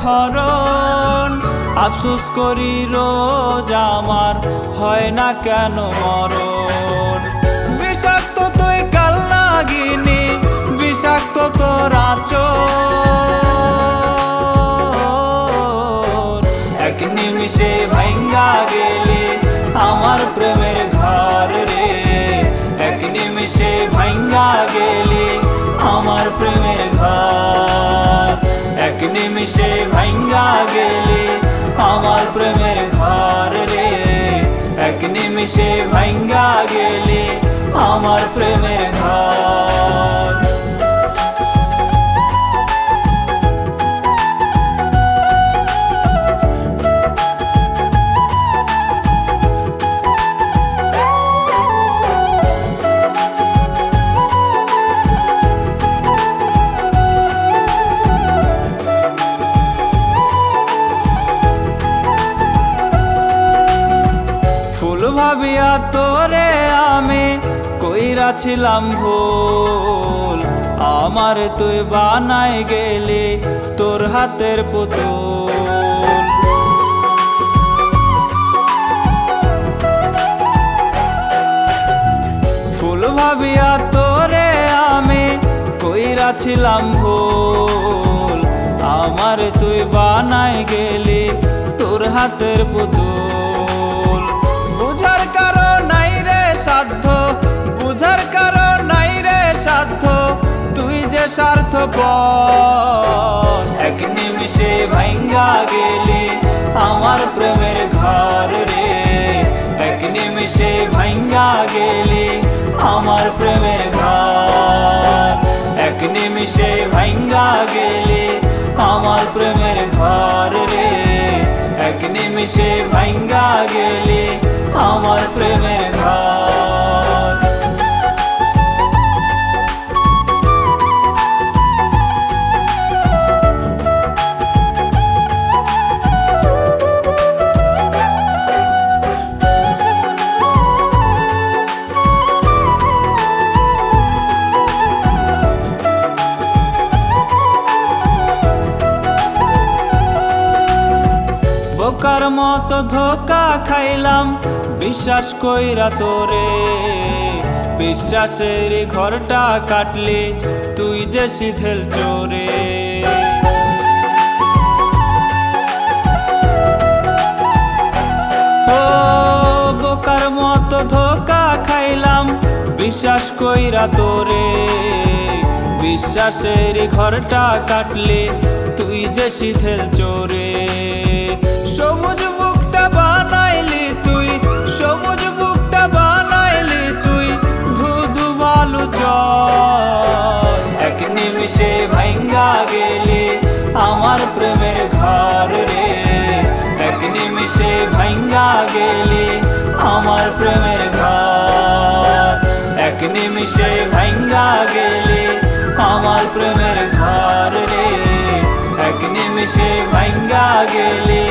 ধরন। আফসোস করি রোজ আমার হয় না কেন মরণ। বিষাক্ত তুই কাল নাগিনি, বিষাক্ত তোর আচর। এক নিমিষে ভাঙ্গা গেলি আমার প্রেমের ঘর রে। এক নিমিষে ভাঙ্গা গেলি আমার প্রেমের ঘর। এক নিমিষে ভাঙ্গা গেলি আমার প্রেমের ঘর রে। এক নিমিষে ভাঙ্গা গেলি আমার প্রেমের ঘর। ভাবিয়া তোরে আমি কইরাছিলাম ভুল, আমার তুই বানাই গেলি তোর হাতের পুতুল। ফুল ভাবিয়া তোরে আমি কইরাছিলাম ভুল, আমার তুই বানাই গেলি তোর হাতের পুতুল। বুঝার কারণ নাই রে সাধ্য, বুঝার কারণ নাই রে সাধ্য, তুই যে স্বার্থপর। এক নিমিষে ভাঙ্গা গেলি আমার প্রেমের ঘর রে। এক নিমিষে ভাঙ্গা গেলি আমার প্রেমের ঘর। এক নিমিষে ভাঙ্গা গেলি আমার প্রেমের ঘর রে। এক নিমিষে ভাঙ্গা গেলি আমার প্রেমের ঘর। বোকার মতো ধোকা খাইলাম বিশ্বাস কইরা তোরে। বিশ্বাসের ঘরটা কাটলি তুই যে শিথিল চোরে। ও বোকার মতো ধোকা খাইলাম বিশ্বাস কইরা তোরে। বিশ্বাসের ঘরটা কাটলি তুই যে শিথিল চোরে। সবুজ বুকটা বানাইলি তুই, সবুজ বুকটা বানাইলি তুই ধুধু বালু জল। এক নিমিষে ভাঙ্গা গেলি আমার প্রেমের ঘর রে। এক নিমিষে ভাঙ্গা গেলি আমার প্রেমের ঘর। এক নিমিষে ভাঙ্গা গেলি আমার প্রেমের ঘর রে। এক নিমিষে ভাঙ্গা গেলি